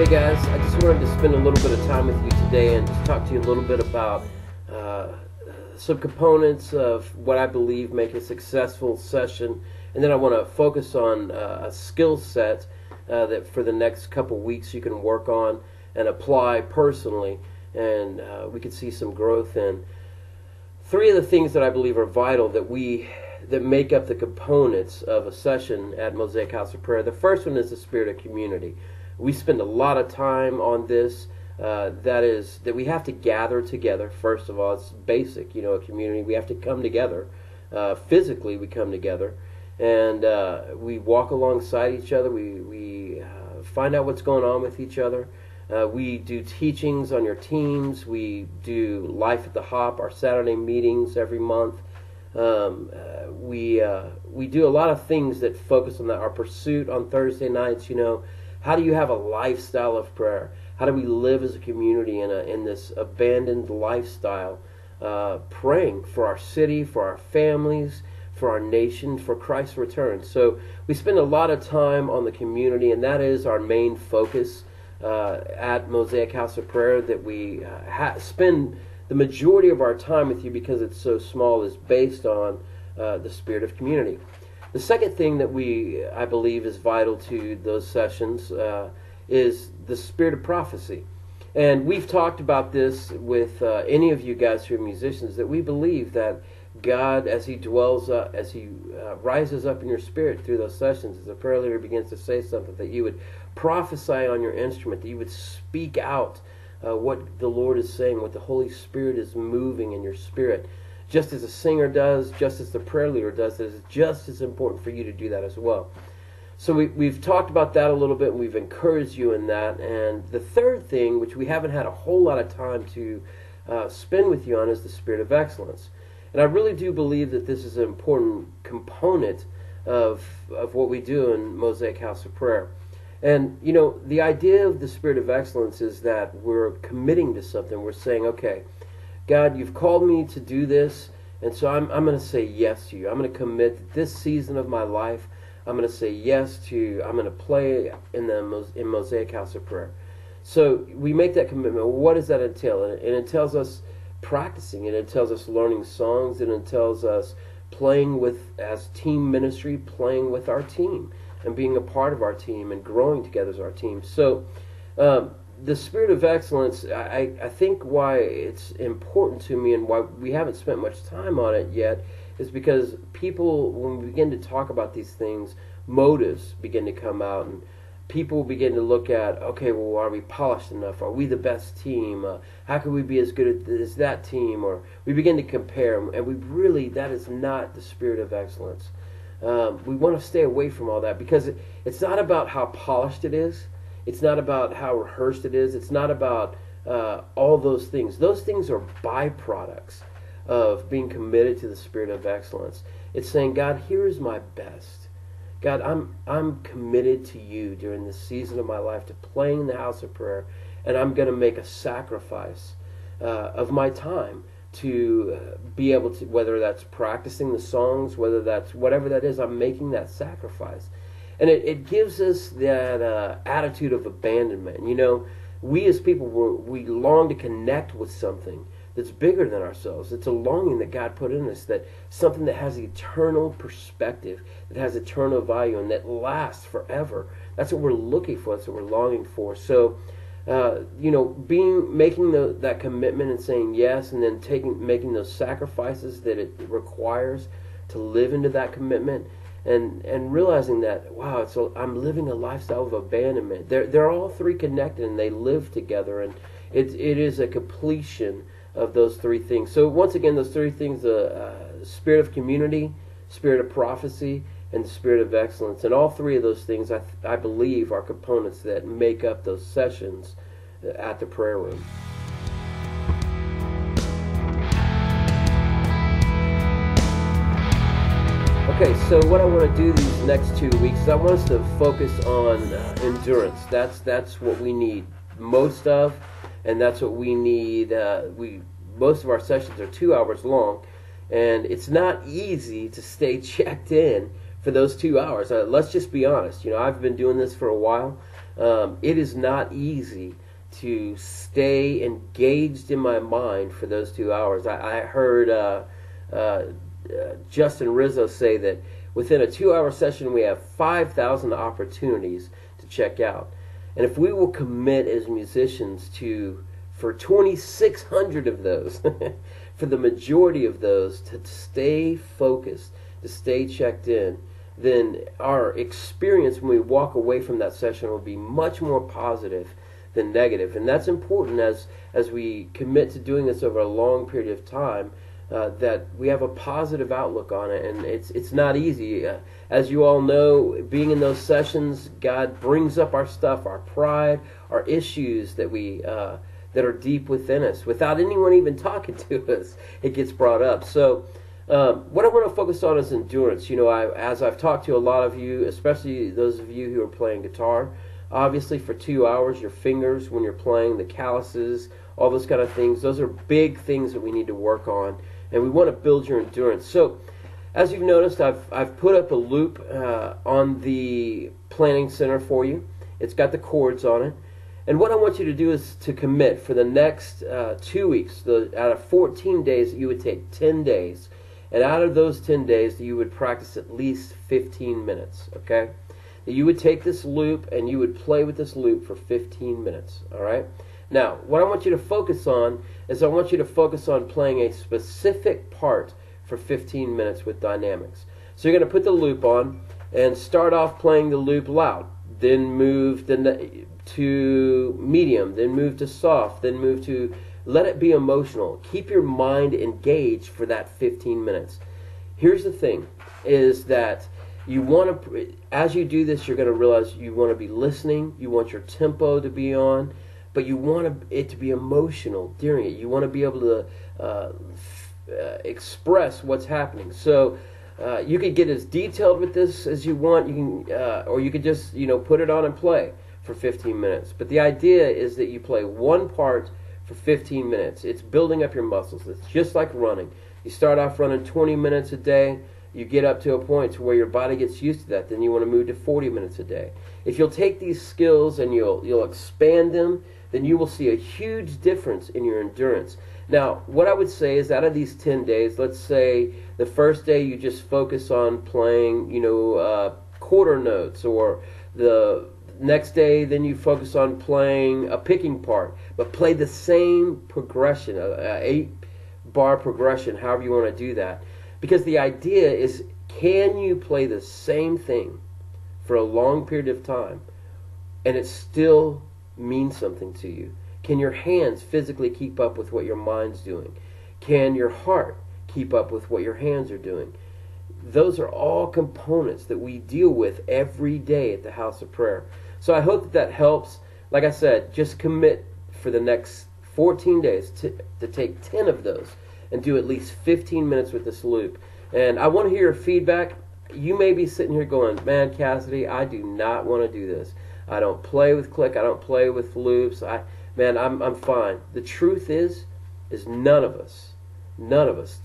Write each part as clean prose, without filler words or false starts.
Hey guys, I just wanted to spend a little bit of time with you today and just talk to you a little bit about some components of what I believe make a successful session, and then I want to focus on a skill set that for the next couple weeks you can work on and apply personally, and we could see some growth in. Three of the things that I believe are vital that make up the components of a session at Mosaic House of Prayer. The first one is the spirit of community. We spend a lot of time on this. That we have to gather together. First of all, it's basic, a community. We have to come together. Physically, we come together, and we walk alongside each other. We find out what's going on with each other. We do teachings on your teams. We do Life at the Hop, our Saturday meetings every month. We do a lot of things that focus on that. Our pursuit on Thursday nights, how do you have a lifestyle of prayer? How do we live as a community in this abandoned lifestyle, praying for our city, for our families, for our nation, for Christ's return? So we spend a lot of time on the community, and that is our main focus at Mosaic House of Prayer, that we spend the majority of our time with you, because it's so small, is based on the spirit of community. The second thing that I believe is vital to those sessions is the spirit of prophecy. And we've talked about this with any of you guys who are musicians, that we believe that God, as He rises up in your spirit through those sessions, as the prayer leader begins to say something, that you would prophesy on your instrument, that you would speak out what the Lord is saying, what the Holy Spirit is moving in your spirit. Just as a singer does, just as the prayer leader does, it is just as important for you to do that as well. So we've talked about that a little bit, and we've encouraged you in that. And the third thing, which we haven't had a whole lot of time to spend with you on, is the spirit of excellence. And I really do believe that this is an important component of what we do in Mosaic House of Prayer. And, the idea of the spirit of excellence is that we're committing to something. We're saying, okay, God, you've called me to do this, and so I'm going to say yes to you. I'm going to commit that this season of my life, I'm going to say yes to, I'm going to play in Mosaic House of Prayer. So we make that commitment. What does that entail? And it tells us practicing. It entails us learning songs. It entails us playing as team ministry, playing with our team and being a part of our team and growing together as our team. So the spirit of excellence, I think why it's important to me and why we haven't spent much time on it yet is because people, when we begin to talk about these things, motives begin to come out, and people begin to look at, okay, well, are we polished enough? Are we the best team? How can we be as good as that team? Or we begin to compare, and that is not the spirit of excellence. We want to stay away from all that, because it's not about how polished it is. It's not about how rehearsed it is. It's not about all those things. Those things are byproducts of being committed to the spirit of excellence. It's saying, God, here is my best. God, I'm committed to you during this season of my life, to playing in the house of prayer, and I'm going to make a sacrifice of my time to be able to, whether that's practicing the songs, whether that's whatever that is, I'm making that sacrifice. And it gives us that attitude of abandonment. We as people, we long to connect with something that's bigger than ourselves. It's a longing that God put in us, that something that has eternal perspective, that has eternal value, and that lasts forever. That's what we're looking for. That's what we're longing for. So, making that commitment and saying yes, and then making those sacrifices that it requires to live into that commitment. And realizing that, wow, I'm living a lifestyle of abandonment. They're all three connected, and they live together, and it is a completion of those three things. So once again, those three things: the spirit of community, spirit of prophecy, and the spirit of excellence. And all three of those things, I believe, are components that make up those sessions at the prayer room. Okay, so what I want to do these next 2 weeks is I want us to focus on endurance. That's what we need most of, and that's what we need. Most of our sessions are 2 hours long, and it's not easy to stay checked in for those 2 hours. Let's just be honest. I've been doing this for a while. It is not easy to stay engaged in my mind for those 2 hours. I heard Justin Rizzo say that within a 2-hour session we have 5,000 opportunities to check out. And if we will commit as musicians to, for 2,600 of those, for the majority of those, to stay focused, to stay checked in, then our experience when we walk away from that session will be much more positive than negative. And that's important as we commit to doing this over a long period of time, that we have a positive outlook on it. And it's not easy. As you all know, being in those sessions, God brings up our stuff, our pride, our issues that we that are deep within us. Without anyone even talking to us, it gets brought up. So what I want to focus on is endurance. You know, as I've talked to a lot of you, especially those of you who are playing guitar, obviously for 2 hours, your fingers, when you're playing, the calluses, all those kind of things, those are big things that we need to work on, and we want to build your endurance. So as you've noticed, I've put up a loop on the planning center for you. It's got the chords on it. And what I want you to do is to commit for the next 2 weeks. Out of 14 days, you would take 10 days. And out of those 10 days, you would practice at least 15 minutes, okay? You would take this loop and you would play with this loop for 15 minutes, all right? Now, what I want you to focus on is I want you to focus on playing a specific part for 15 minutes with dynamics. So you're going to put the loop on and start off playing the loop loud, then move to medium, then move to soft, then move to, let it be emotional. Keep your mind engaged for that 15 minutes. Here's the thing, is that you want to, as you do this, you're going to realize you want to be listening, you want your tempo to be on, but you want it to be emotional during it. You want to be able to express what's happening. So you could get as detailed with this as you want. You can, or you could just, put it on and play for 15 minutes. But the idea is that you play one part for 15 minutes. It's building up your muscles. It's just like running. You start off running 20 minutes a day. You get up to a point to where your body gets used to that. Then you want to move to 40 minutes a day. If you'll take these skills and you'll expand them, then you will see a huge difference in your endurance. Now, what I would say is out of these 10 days, let's say the first day you just focus on playing, quarter notes, or the next day then you focus on playing a picking part, but play the same progression, a 8-bar progression, however you want to do that. Because the idea is, can you play the same thing for a long period of time and it still means something to you? Can your hands physically keep up with what your mind's doing? Can your heart keep up with what your hands are doing? Those are all components that we deal with every day at the House of Prayer. So I hope that helps. Like I said, just commit for the next 14 days to take 10 of those and do at least 15 minutes with this loop. And I want to hear your feedback. You may be sitting here going, man, Cassidy, I do not want to do this. I don't play with click. I don't play with loops. I'm fine. The truth is none of us,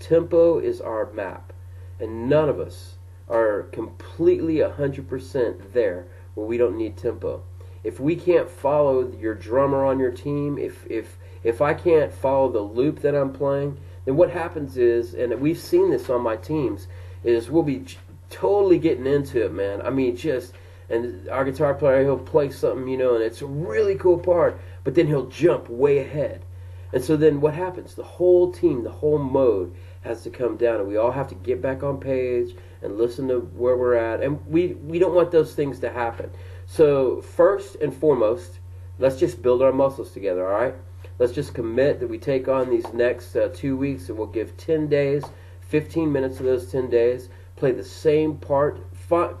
tempo is our map. And none of us are completely 100% there where we don't need tempo. If we can't follow your drummer on your team, if I can't follow the loop that I'm playing, then what happens is, and we've seen this on my teams, is we'll be totally getting into it, man. I mean, and our guitar player, he'll play something, and it's a really cool part, but then he'll jump way ahead. And so then what happens? The whole team, the whole mode has to come down, and we all have to get back on page and listen to where we're at. And we don't want those things to happen. So first and foremost, let's just build our muscles together, all right? Let's just commit that we take on these next 2 weeks, and we'll give 10 days, 15 minutes of those 10 days, play the same part,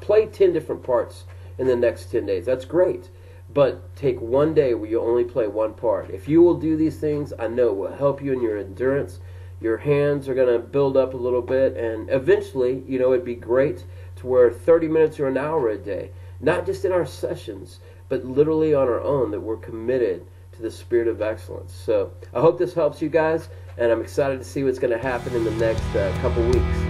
play 10 different parts in the next 10 days. That's great. But take one day where you only play one part. If you will do these things, I know it will help you in your endurance. Your hands are going to build up a little bit, and eventually, it'd be great to where 30 minutes or an hour a day, not just in our sessions, but literally on our own, that we're committed to the spirit of excellence. So I hope this helps you guys, and I'm excited to see what's going to happen in the next couple weeks.